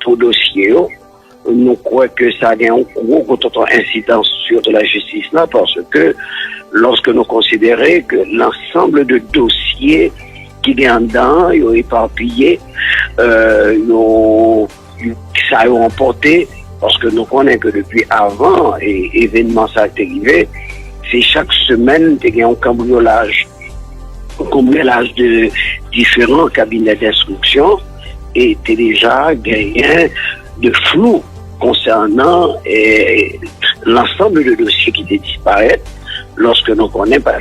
pour dossier. Nous croyons que ça a un gros incidence sur la justice là, parce que lorsque nous considérons que l'ensemble de dossiers qui viennent dedans, ils ont éparpillé, ça a emporté, parce que nous connaissons que depuis avant événement ça est arrivé, c'est chaque semaine qu'il y a un cambriolage de différents cabinets d'instruction et déjà gagné de flou concernant l'ensemble de dossiers qui disparaissent lorsque nous connaissons pas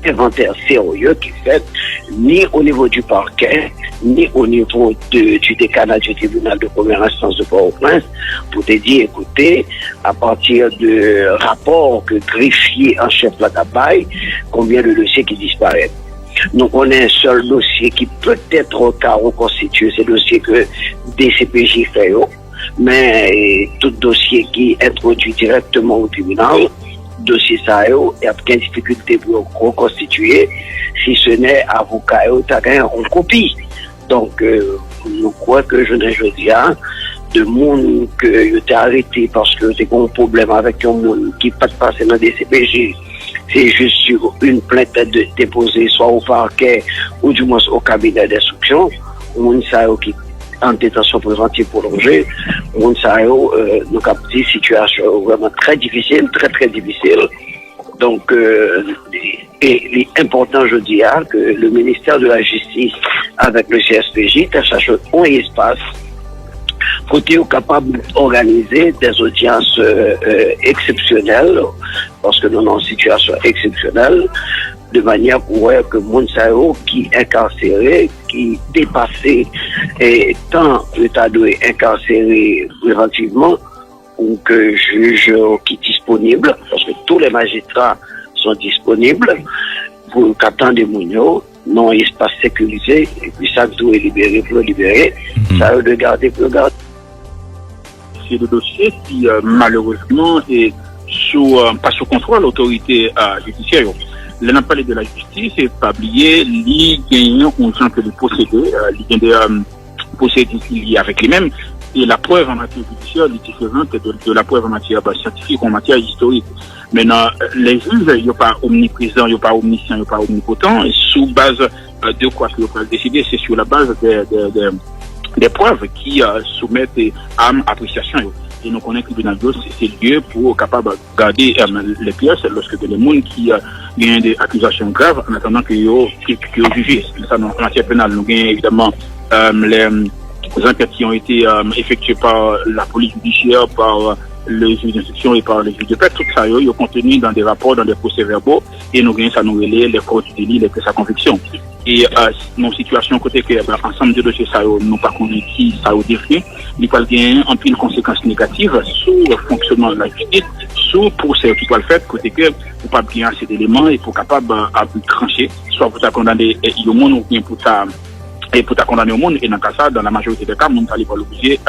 inventaire sérieux qui fait ni au niveau du parquet, ni au niveau du décanat du tribunal de première instance de Port-au-Prince, pour te dire, écoutez, à partir de rapports que greffier en chef la tabaye, combien de dossiers qui disparaissent. Donc on a un seul dossier qui peut être reconstitué, c'est le dossier que DCPJ fait, mais tout dossier qui est introduit directement au tribunal, dossier ça, il y a aucune difficulté pour reconstituer, si ce n'est avocat en copie. Donc, je crois que je ne dis pas de monde que tu as arrêté parce que tu as un problème avec un monde qui ne peut pas passer dans des CPJ. C'est juste sur une plainte déposée soit au parquet ou du moins au cabinet d'instruction. On sait qui en détention préventive prolongée, on sait nous avons des situations vraiment très difficiles, très difficiles. Donc, il est important, je dis, que le ministère de la Justice, avec le CSPJ, cherche un espace côté capable d'organiser des audiences exceptionnelles, parce que nous sommes en situation exceptionnelle, de manière pour que Monsao qui est incarcéré, qui dépassé tant l'état de incarcéré préventivement, ou que juge qui est disponible, parce que tous les magistrats sont disponibles pour qu'attendre des mounions, non espace sécurisé, et puis ça doit libérer pour libérer, ça de garder pour garder. C'est le dossier qui malheureusement est pas sous contrôle de l'autorité judiciaire. Là, on a parlé de la justice, et pas oublier, les gagnants ont gens que les posséder, les gagnants posséder liés avec les mêmes, et la preuve en matière judiciaire est différente de la preuve en matière scientifique ou en matière historique. Maintenant, les juges, ils ne sont pas omniprésents, ils ne sont pas omniscients, ils ne sont pas omnipotents, et sous base de quoi qu'ils peuvent décider, c'est sur la base des preuves qui soumettent à appréciation. Et nous connaissons que le tribunal c'est le lieu pour capable garder les pièces lorsque des gens qui gagnent des accusations graves en attendant que ils jugent. Ça, en matière pénale, nous gagnons évidemment les enquêtes qui ont été effectuées par la police judiciaire, par les juges d'instruction et par les juges de paix. Tout ça, ils sont contenus dans des rapports, dans des procès-verbaux, et nous gagnons ça nous relaie les causes du délit, les pièces à conviction. Et nos situations côté que ensemble de dossiers ça nous pas connu qui ça a défini, il peut gagner en pile conséquences négatives sur le fonctionnement de la justice, sur pour ce qui peut le faire côté que pour pas bien assez d'éléments et pour capable à trancher, soit pour ta condamner le monde ou bien pour ta condamner au monde, et dans ça, dans la majorité des cas, on n'est pas obligé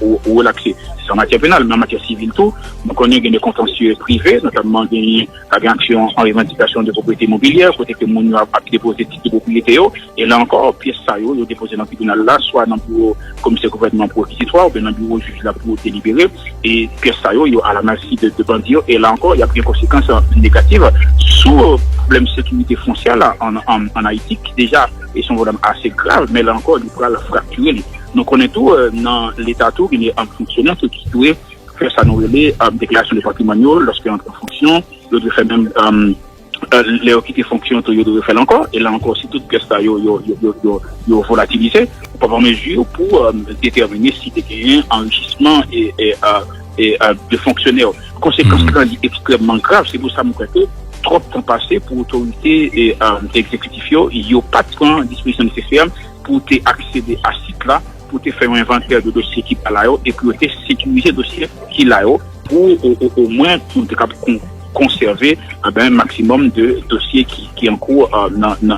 au relaxer. C'est en matière pénale, mais en matière civile tout. Nous connaissons des contentieux privés, notamment des actions en revendication de propriété immobilière, côté que nous avons déposé des titres de propriété, et là encore, pièces ça, ils ont déposé dans le tribunal là, soit dans le bureau commissaire gouvernement pour réquisitoire, ou bien dans le bureau juge là pour délibérer, et pièces ça, ils ont à la merci de bandits, et là encore, il y a pris une conséquence négative sous le problème de sécurité foncière là, en Haïti, qui déjà est un problème assez grave, mais là encore, il pourra la fracturer. Nous connaissons tout dans l'état tout, il est en fonctionnant, ce qui doit faire ça nous relaie déclaration de patrimoine lorsqu'il entre en fonction, il doit faire même les qui fonction, il doit faire encore, et là encore, si toute pièce ça, il volatilisé, on peut avoir mesure pour déterminer si il y a un enrichissement et de fonctionnaires. Conséquence extrêmement grave, c'est pour ça que trop temps passé pour l'autorité et exécutif, il n'y a pas de disposition nécessaire pour accéder à ce site-là, pour faire un inventaire de dossiers qui sont là et pour sécuriser les dossiers qui sont là pour au moins pour conserver un maximum de dossiers qui en cours dans